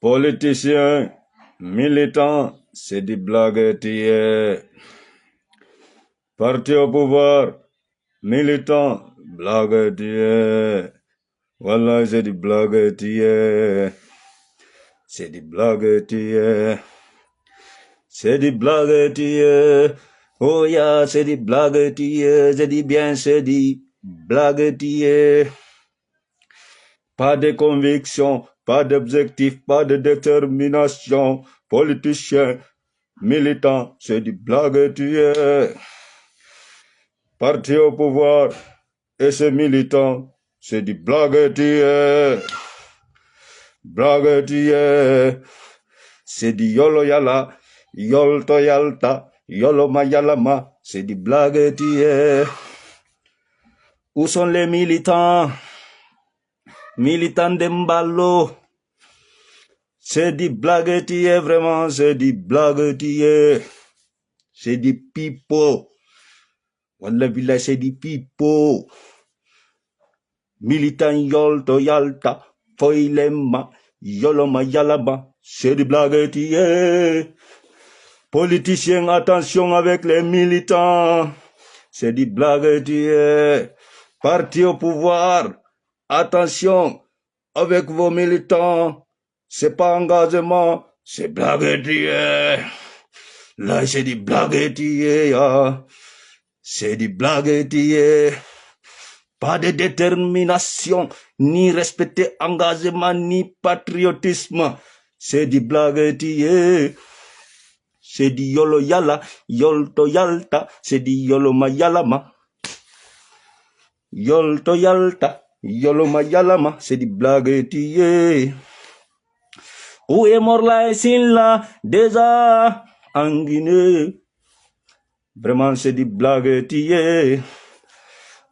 Politiciens, militants, c'est des blaguetiers. Parti au pouvoir, militants, blaguetiers. Voilà, c'est des blaguetiers. C'est des blaguetiers. C'est des blaguetiers. Oh yeah, c'est des blaguetiers. Je dis bien, c'est des blaguetiers. Pas de conviction, pas d'objectif, pas de détermination. Politiciens, militants, c'est du blaguetier. Parti au pouvoir et ses militants, c'est du blaguetier. Blaguetier, c'est du yolo yala, yolto yalta, yolo mayalama, c'est du blaguetier. Où sont les militants? Militants d'Embalo. C'est du blaguetier, vraiment, c'est du blaguetier. C'est du pipeau. Wallah billah, c'est du pipeau. Militant yolto yalta, foilema, yoloma yalaba, c'est du blaguetier. Politiciens, attention avec les militants. C'est du blaguetier. Parti au pouvoir, attention avec vos militants. C'est pas engagement, c'est blaguetier. Là, c'est du blaguetier. C'est du blaguetier. Pas de détermination, ni respecter engagement, ni patriotisme. C'est du blaguetier. C'est du yolo yala, yolto yalta, c'est du yolo mayalama. Yolto yalta, yolo mayalama, c'est du blaguetier. Où est Morla et Sinla, déjà en Guinée? Vraiment, c'est du blaguetier.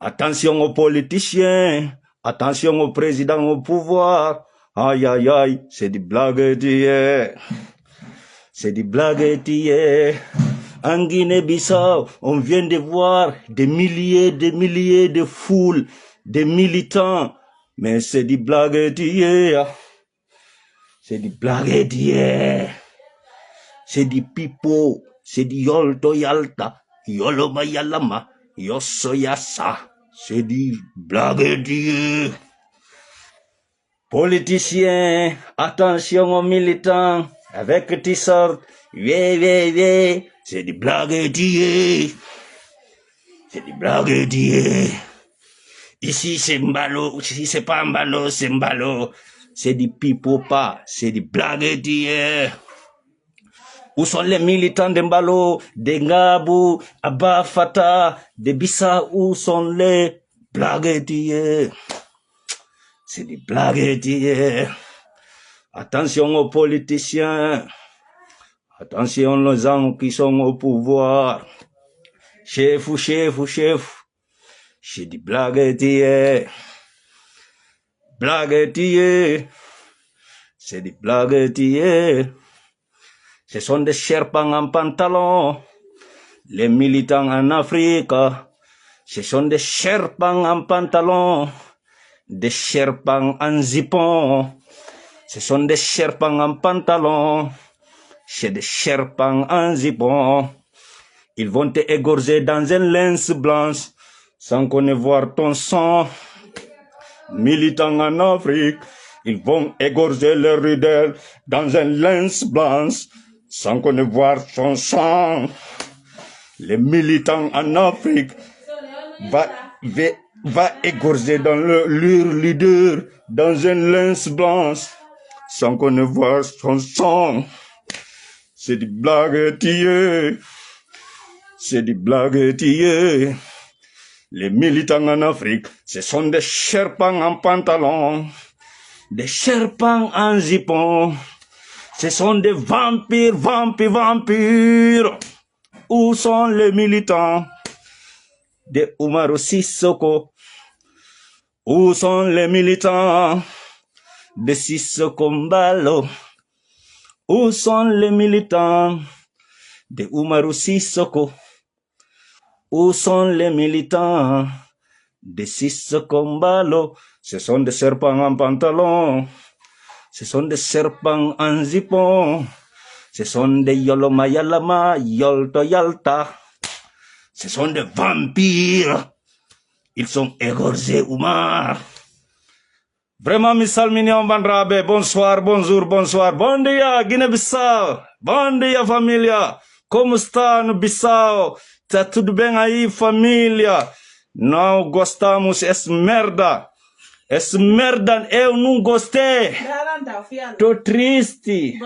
Attention aux politiciens, attention au président au pouvoir. Aïe, aïe, aïe, c'est du blaguetier. C'est du blaguetier. En Guinée-Bissau, on vient de voir des milliers de foules, des militants. Mais c'est du blaguetier. C'est du blaguetier. C'est du pipeau. C'est du yolto yalta. Yoloma yalama. Yosso yassa. C'est du blaguetier. Politiciens, attention aux militants. Avec t-shirt. Ouais. C'est du blaguetier. C'est du blaguetier. Ici c'est Mbalo. Ici c'est pas Mbalo, c'est Mbalo. C'est du pipopa. C'est du blaguetier. Où sont les militants de Mbalo, de Ngabou, Abba Fata, de Bissa? Où sont les blaguetiers? C'est des blaguetiers. Attention aux politiciens. Attention aux gens qui sont au pouvoir. Chef. C'est des blaguetiers. Blaguetiers. C'est des blaguetiers. Ce sont des sherpans en pantalon. Les militants en Afrique. Ce sont des sherpans en pantalon. Des sherpans en zipon. Ce sont des sherpans en pantalon. C'est des sherpans en zipon. Ils vont te égorger dans une lance blanche sans qu'on ne voie ton sang. Militants en Afrique, ils vont égorger leur leader dans une lance blanche sans qu'on ne voie son sang. Les militants en Afrique va égorger dans leur leader dans une lance blanche sans qu'on ne voie son sang. C'est du blaguetier. C'est du blaguetier. Les militants en Afrique, ce sont des sherpans en pantalon, des sherpans en zipon. Ce sont des vampires. Où sont les militants de Umaru Sissoko? Où sont les militants de Sissoko Mbalo? Où sont les militants de Umaru Sissoko? Où sont les militants de Sissoko Mbalo? Ce sont des serpents en pantalon. Ce sont des serpents en zippon. Ce sont des yoloma yalama, yolto yalta. Ce sont des vampires. Ils sont égorgés humains. Vraiment, misalmini on bandrabe. Bonsoir, bonjour, bonsoir. Bon dia, Guinée-Bissau. Bon dia, família. Como está no Bissau? Tá tudo bem aí, família? Não gostamos essa merda. Essa merda eu não gostei. Tô triste.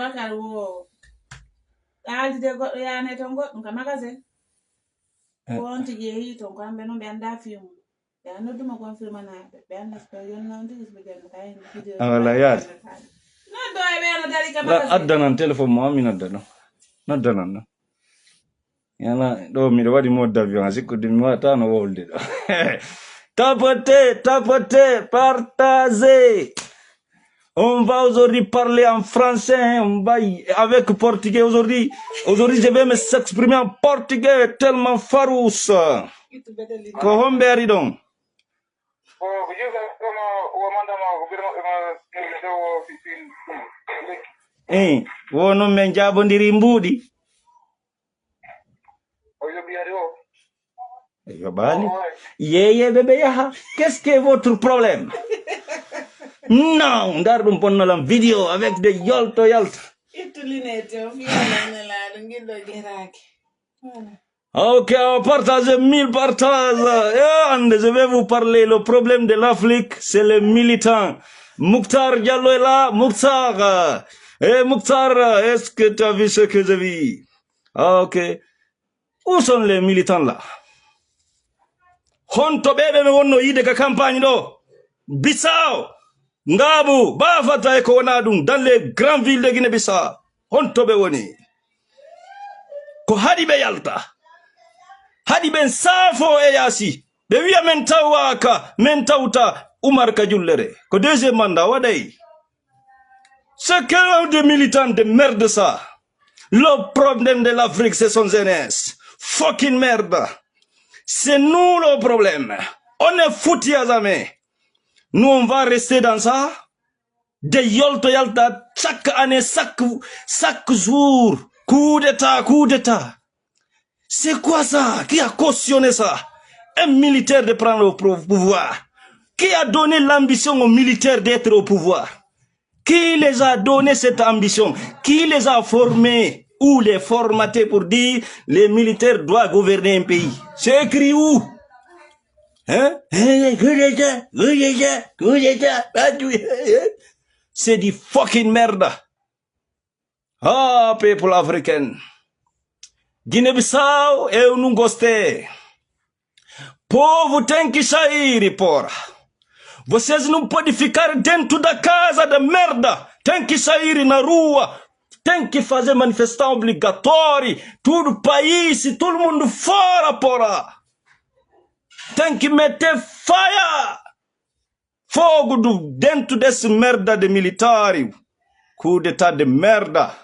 Alayat. La addanan telephone mo amina dano. Na danan no. Yana do mi wadi mo d'avion aziko de mi wata no wolde. Tapotez, partagez. On va aujourd'hui parler en français, on va avec portugais aujourd'hui. Aujourd'hui, je vais me s'exprimer en portugais tellement farouche. Kohombe aridon. Wono menjabo ndiri mbudi. Yeye bébé yaha, qu'est-ce que est votre problème? Non, ndardum ponno lam vidéo avec des yolto yalta. Ok, partagez 1000 partages. And je vais vous parler. Le problème de l'Afrique, c'est les militants. Mokhtar Diallo est là. Mokhtar. Mokhtar, est-ce que tu as vu ce que j'ai vu? Ok. Où sont les militants là? Honto bebe me wonno yide ka campagne do. Bissau. Ngabu, Bafata eko wonadum dans les grandes villes de Guinée-Bissau. Honto be woni. Ko hadi be yalta. Hadi ben safo e yasi. Be wiya men tawaka, men tawta Umar ka jullere. Ko deuxième mandat waday. C'est que des militants de merde ça. Le problème de l'Afrique, c'est son jeunesse. Fucking merde. C'est nous le problème. On est foutus à jamais. Nous, on va rester dans ça. De yolto yalta, chaque année, chaque jour. Coup d'état. C'est quoi ça? Qui a cautionné ça? Un militaire de prendre le pouvoir. Qui a donné l'ambition aux militaires d'être au pouvoir? Qui les a donné cette ambition? Qui les a formés ou les formatés pour dire les militaires doivent gouverner un pays? C'est écrit où? Hein? C'est du fucking merde. Ah, peuple africain. Guinée-Bissau, eu não gostei. Povo tem que sair, porra. Vocês não podem ficar dentro da casa da merda. Tem que sair na rua. Tem que fazer manifestação obrigatória. Todo país, todo mundo fora, porra. Tem que meter fogo dentro desse merda de militar. Coup d'état de merda.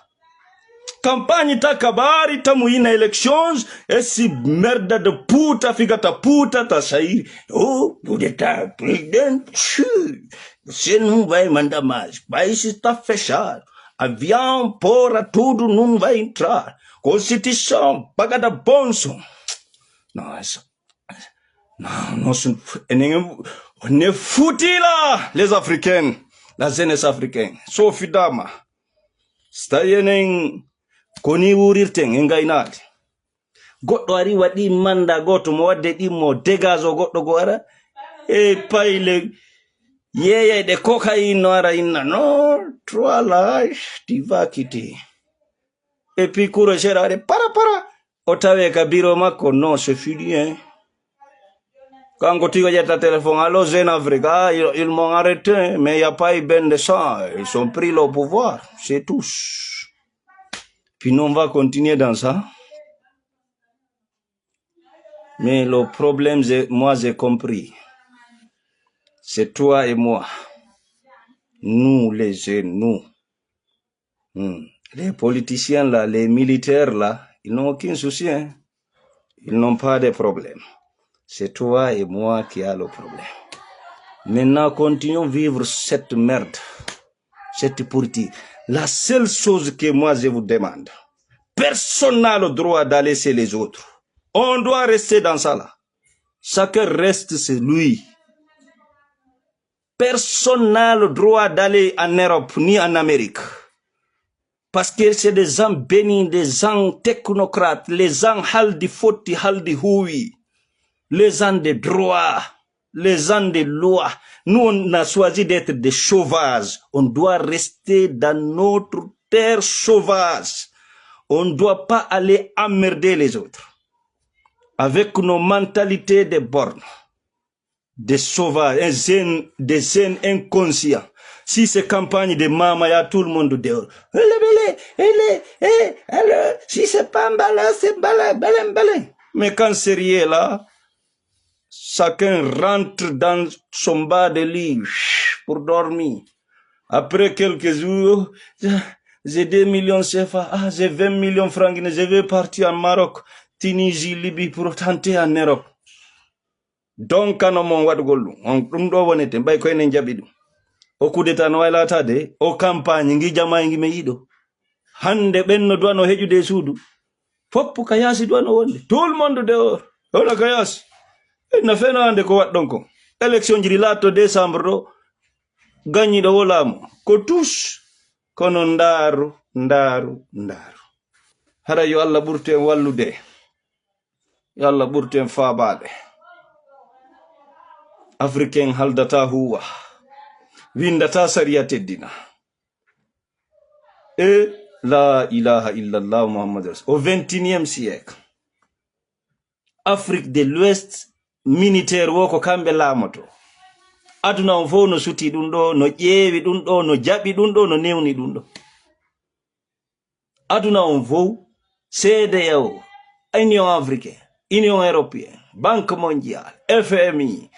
Campanha tá acabar e estamos indo a eleições. Esse merda de puta, fica tá puta, tá sair. Oh, coup d'état, presidente. Você não vai mandar mais. O país está fechado. Avião, porra, tudo não vai entrar. Constituição, pagada bolso. Nossa. Non, on est foutus là, les Africains, la jeunesse africaine. Sofi dama. Stayenen koni wurirten engainati. Goddo ari wadi manda goto mo wadde dimmo dégazo goddo go ara e payle yeye de cocaïne no ara inna no trois lâche tu vas quitter. Et puis courage de para otawe kabiro mako non c'est fini hein. Quand tu as ta téléphone, alors Jeune Afrique, ils m'ont arrêté, mais il n'y a pas eu ben de sang. Ils ont pris le pouvoir, c'est tous. Puis nous, on va continuer dans ça. Mais le problème, moi, j'ai compris. C'est toi et moi. Nous, les jeunes, nous. Les politiciens, là, les militaires, là, ils n'ont aucun souci. Hein. Ils n'ont pas de problème. C'est toi et moi qui a le problème. Maintenant, continuons à vivre cette merde. cette politique. La seule chose que moi je vous demande, personne n'a le droit d'aller chez les autres. On doit rester dans ça là. Chacun reste chez lui. Personne n'a le droit d'aller en Europe ni en Amérique. Parce que c'est des gens bénis, des gens technocrates, les gens haldi foti, haldi hui, les gens de droit, les gens de loi. Nous, on a choisi d'être des sauvages. On doit rester dans notre terre sauvage. On ne doit pas aller emmerder les autres. Avec nos mentalités de bornes, des sauvages, des jeunes inconscients. Si c'est campagne de Mama, il y a tout le monde dehors. Si c'est pas Mbala, c'est Mbala. Mais quand c'est rien là, chacun rentre dans son bas de lit pour dormir. Après quelques jours, j'ai 2 millions CFA, j'ai 20 millions francs, je vais partir en Maroc, Tunisie, Libye pour tenter en Europe. Donc, quand on va o coup d'état no waylata de o campagne ngi jama ngi me yido hande benno duano hejude suudu foppu ka yasi duano wonde tout le monde dehors hola ka yasi na fena hande ko waddon ko élection jiri lato décembre do gagni do wolamo ko tous kono ndaru hara yo Allah burten wallude yo Allah burten faabade africain haldata huwa windata sariya teddina et la ilaha illallah Muhammad au 21e siècle Afrique de l'Ouest militaire woko kambe lamoto aduna on fo no suti dum do no ƴeewi dum do no jabi dum do no newni dum do aduna on fo CEDEAO Union africaine Union européenne Banque mondiale FMI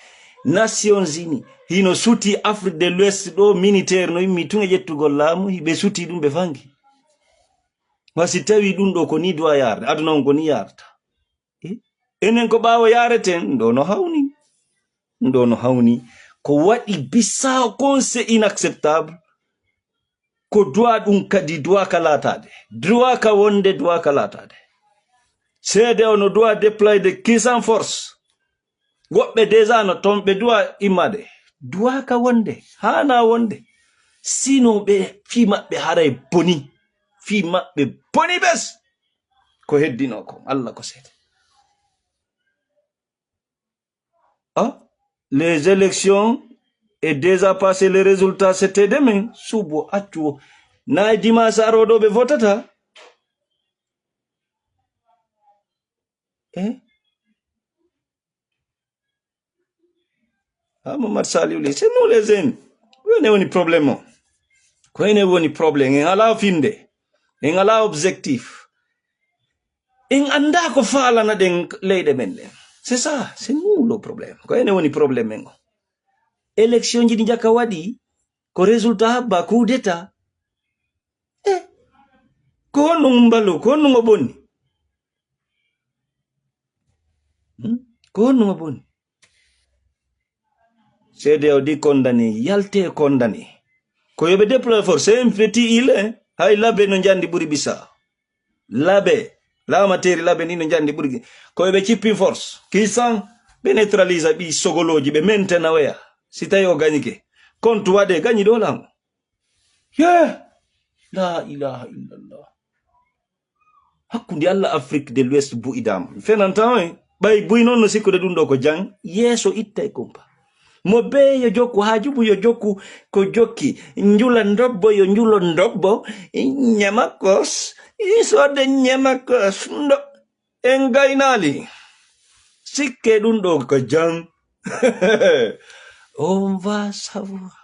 Nations Unies hino suti Afrique de l'Ouest do militaire no yimmi tunge jettugol laamu be suti dum be fangi wasi tawi dum do ko ni do yarde aduna on ko ni yarta enen ko bawo yareten do no hawni ko wadi Bissau kon c'est inacceptable ko doit dum kadi doit kalatade doit ka wonde doit kalatade CEDEAO no doit déployer de kiss en force wobbe déjà no tombe doit imade doit ka wonde hana wonde sino be fi mabbe haray boni fi mabbe boni bes ko heddino ko Allah ko sete les élections est déjà passé les résultats c'était demain subo attuo na dimanche arodo be votata Mohamed Saliou c'est nous les jeunes woni woni problème ko ene woni problème en ala finde en ala objectif en anda ko falana den leyde men den c'est ça c'est nous le problème ko ene woni problème en élection ji jaka wadi ko résultat ba coup d'état ko no mbalo ko no bonni ko no bonni CEDEAO dit condamné yalte condamné ko yobe déployer force c'est un petit île hay labe no jandi buri Bissau labe la materi labe ni no jandi buri ko yobe chippi force qui sang be neutralise bi sogoloji be mentena wea sitayo gagnike compte wade gagni do lam la ilaha illallah hakkundi Allah Afrique de l'Ouest bu idam fenantan bay buy non no sikko de dundo ko jang yeso ittay kompa mo be yo jokku hajubu yo jokku ko jokki njula ndobbo yo njulo ndobbo nyamakos iso de nyamakos ndo engainali sikke dundo ko jang on va savoir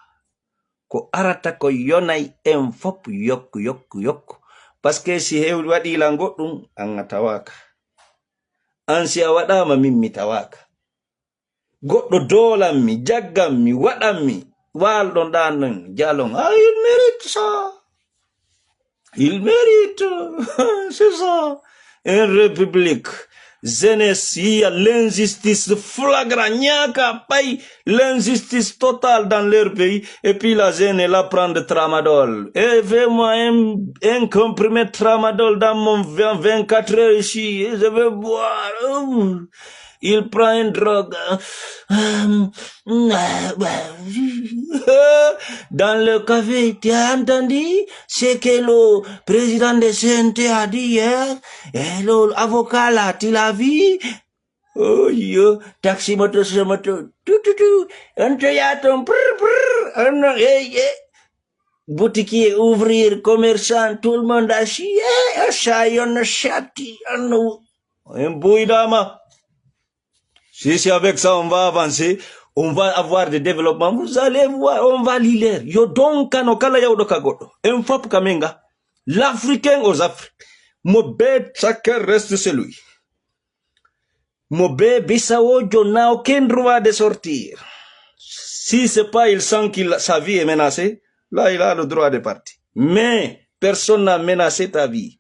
ko arata ko yonay en fop yokku parce que si hew wadi la goddum an tawaka an si awadama mimmi tawaka goddo dolam mi jaggam mi wadam mi waldo dan jalon il mérite c'est ça une république jeunesse, il y a l'injustice flagrante, l'injustice totale dans leur pays, et puis la jeune, elle prend de tramadol. Et fais-moi un comprimé de tramadol dans mon 24 heures ici, et je vais boire. Il prend une drogue. Dans le café, tu as entendu ce que le président de CNT a dit hier? Et l'avocat là, tu l'as vu? Oh, yo, taxi moto, tout, un théâtre, boutiquier, ouvrir, commerçant, tout le monde a chié, un chat, un chati, un bouillama. Si c'est avec ça, on va avancer, on va avoir des développements. Vous allez voir, on va l'îler. Yo donc kanokala ya udokagodo. Un fois pour Kamenga, l'Africain aux Afriques. Mobé, chacun reste celui. Mobé, Bissau, n'a aucun droit de sortir. Si c'est pas, il sent que sa vie est menacée, là, il a le droit de partir. Mais, personne n'a menacé ta vie.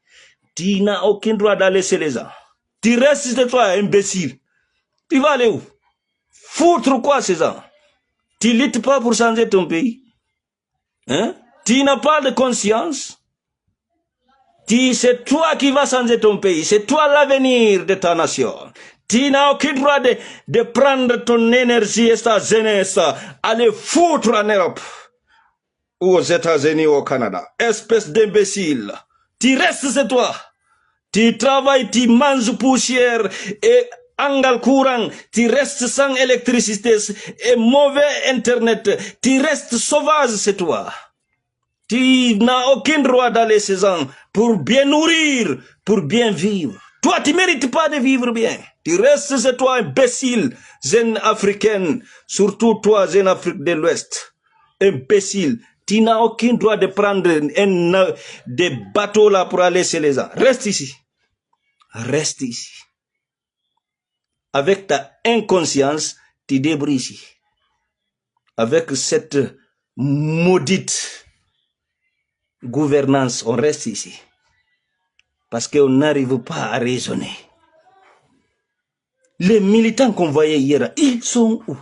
Tu n'as aucun droit d'aller chez les gens. Tu restes de toi, imbécile. Tu vas aller où? Foutre quoi ces gens? Tu luttes pas pour changer ton pays? Hein? Tu n'as pas de conscience? C'est toi qui vas changer ton pays. C'est toi l'avenir de ta nation. Tu n'as aucun droit de prendre ton énergie et ta jeunesse, aller foutre en Europe ou aux États-Unis ou au Canada. Espèce d'imbécile. Tu restes chez toi. Tu travailles, tu manges poussière et angal courant, tu restes sans électricité et mauvais internet, tu restes sauvage, c'est toi. Tu n'as aucun droit d'aller chez gens pour bien nourrir, pour bien vivre. Toi, tu mérites pas de vivre bien. Tu restes chez toi, imbécile, jeune africaine, surtout toi, jeune Afrique de l'Ouest. Imbécile. Tu n'as aucun droit de prendre des bateaux là pour aller chez les gens. Reste ici. Reste ici. Avec ta inconscience, tu débrouilles ici. Avec cette maudite gouvernance, on reste ici. Parce qu'on n'arrive pas à raisonner. Les militants qu'on voyait hier, ils sont où?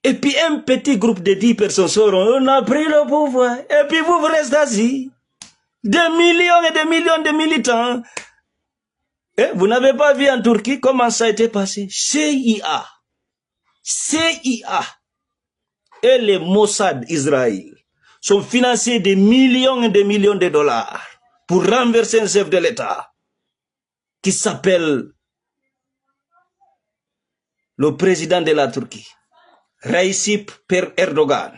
Et puis un petit groupe de 10 personnes seront, on a pris le pouvoir. Et puis vous restez assis. Des millions et des millions de militants. Et vous n'avez pas vu en Turquie comment ça a été passé? CIA et les Mossad Israël sont financés des millions et des millions de dollars pour renverser un chef de l'État qui s'appelle le président de la Turquie, Recep Erdogan.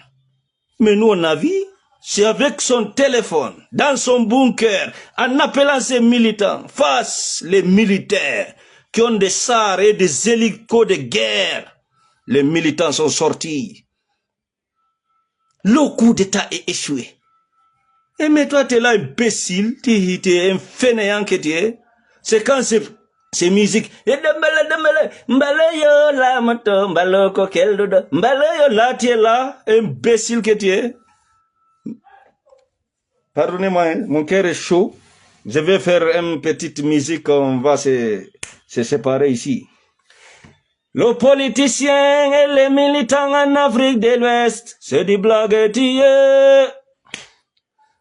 Mais nous on a vu, c'est avec son téléphone, dans son bunker, en appelant ses militants, face les militaires qui ont des chars et des hélicos de guerre. Les militants sont sortis. Le coup d'État est échoué. Et mais toi, tu es là, imbécile, tu es un fainéant que tu es. C'est quand c'est musique. Et là, tu es là, imbécile que tu es. Pardonnez-moi, hein, mon cœur est chaud. Je vais faire une petite musique, on va se séparer ici. Le politicien et les militants en Afrique de l'Ouest, c'est des blaguetiers.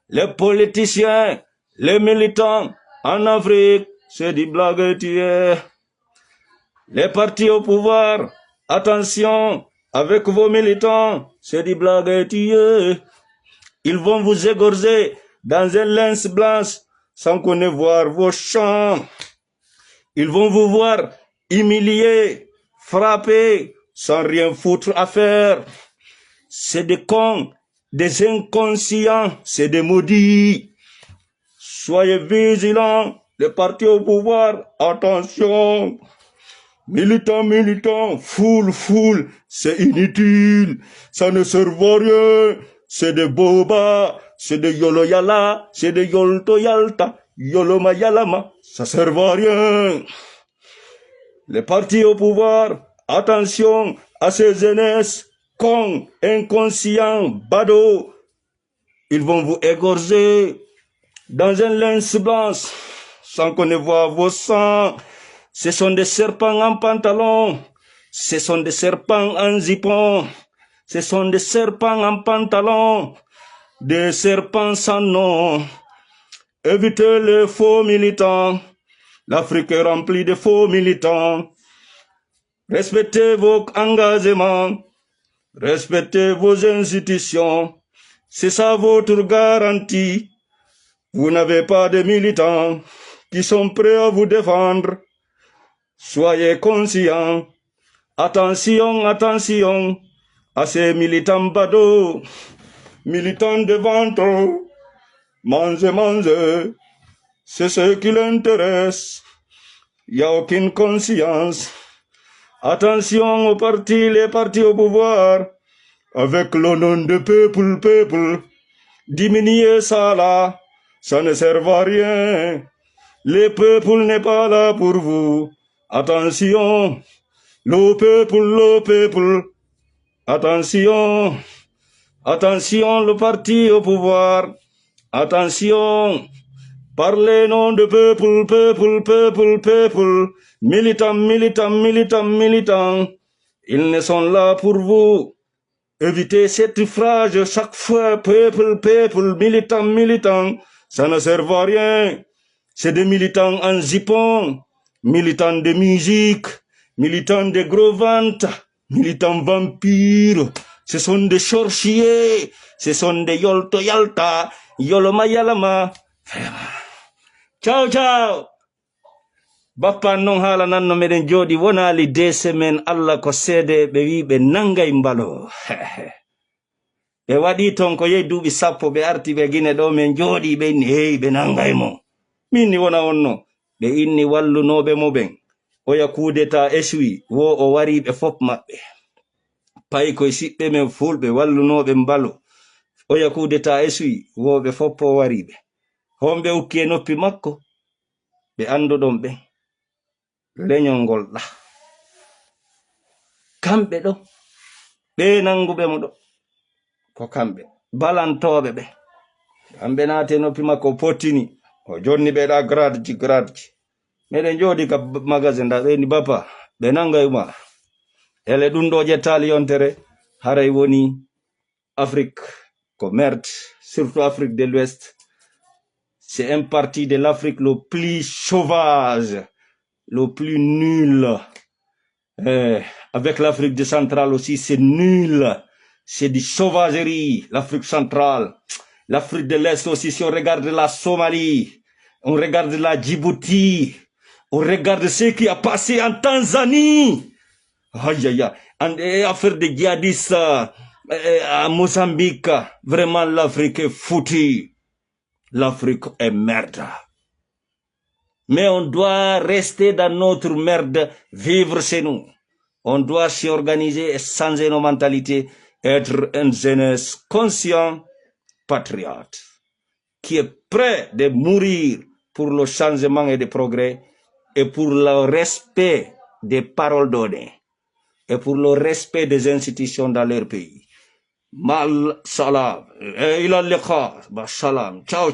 Les politiciens, les militants en Afrique, c'est des blaguetiers. Les partis au pouvoir, attention, avec vos militants, c'est des blaguetiers. Ils vont vous égorger dans un linge blanche sans qu'on ne voie vos champs. Ils vont vous voir humiliés, frappés, sans rien foutre à faire. C'est des cons, des inconscients, c'est des maudits. Soyez vigilants, les partis au pouvoir, attention. Militants, foule, c'est inutile, ça ne sert à rien. C'est des boba, c'est des yoloyala, c'est des yoltoyalta, yolomayalama, ça sert à rien. Les partis au pouvoir, attention à ces jeunesses, cons, inconscients, badauds. Ils vont vous égorger dans un linge blanc, sans qu'on ne voie vos sangs. Ce sont des serpents en pantalon. Ce sont des serpents en zipon. Ce sont des serpents en pantalon. Des serpents sans nom. Évitez les faux militants. L'Afrique est remplie de faux militants. Respectez vos engagements. Respectez vos institutions. C'est ça votre garantie. Vous n'avez pas de militants qui sont prêts à vous défendre. Soyez conscients. Attention, attention à ces militants badauds, militants de ventre. Mangez, mangez. C'est ce qui l'intéresse. Il n'y a aucune conscience. Attention aux partis, les partis au pouvoir. Avec le nom de peuple. Diminuez ça là. Ça ne sert à rien. Le peuple n'est pas là pour vous. Attention. Le peuple. Attention. Attention, le parti au pouvoir. Attention. Parlez nom de peuple. Militants. Ils ne sont là pour vous. Évitez cette phrase chaque fois, peuple, militant. Ça ne sert à rien. C'est des militants en zipon, militants de musique, militants de gros ventes, militants vampires. Ce sont des sorciers, ce sont des yolto yalta, yoloma yalama. Ciao. Bappa non hala nanno meden jodi wonali 2 semaines Allah ko seede be wi be nangay mbalo. Be wadi ton ko yey duubi sappo be arti be gine do men jodi be ni hey be nangay mo. Min ni wona wonno be inni wallunobe mo ben. Oya kudeta eswi wo o wari be fop mabbe. Pay ko sibbe men fulbe wallunobe mbalo. Oya kudeta eswi wo be fop o wari be. Hombe ukke noppi makko be andodon be. Leñol ngol ɗa kamɓe ɗo ɓe nanguɓe mo ɗo ko kamɓe balantoɓe ɓe kamɓe naate noppi makko pottini o jonni ɓe ɗa grade ji meɗen jooɗi ka magasin da ɓeni bappa ɓe nangayuma ele ɗum ɗo ƴettali yontere haray woni Afrique ko merde, surtout Afrique de l'Ouest. C'est un parti de l'Afrique le plus sauvage, le plus nul. Avec l'Afrique de centrale aussi, c'est nul. C'est du sauvagerie, l'Afrique centrale. L'Afrique de l'Est aussi, si on regarde la Somalie, on regarde la Djibouti, on regarde ce qui a passé en Tanzanie. Aïe, aïe, aïe. Affaire de djihadistes à Mozambique. Vraiment, l'Afrique est foutue. L'Afrique est merde. Mais on doit rester dans notre merde, vivre chez nous. On doit s'organiser et changer nos mentalités, être une jeunesse conscient, patriote, qui est prêt de mourir pour le changement et le progrès, et pour le respect des paroles données, et pour le respect des institutions dans leur pays. Mal salam, ila liqa, salam, ciao.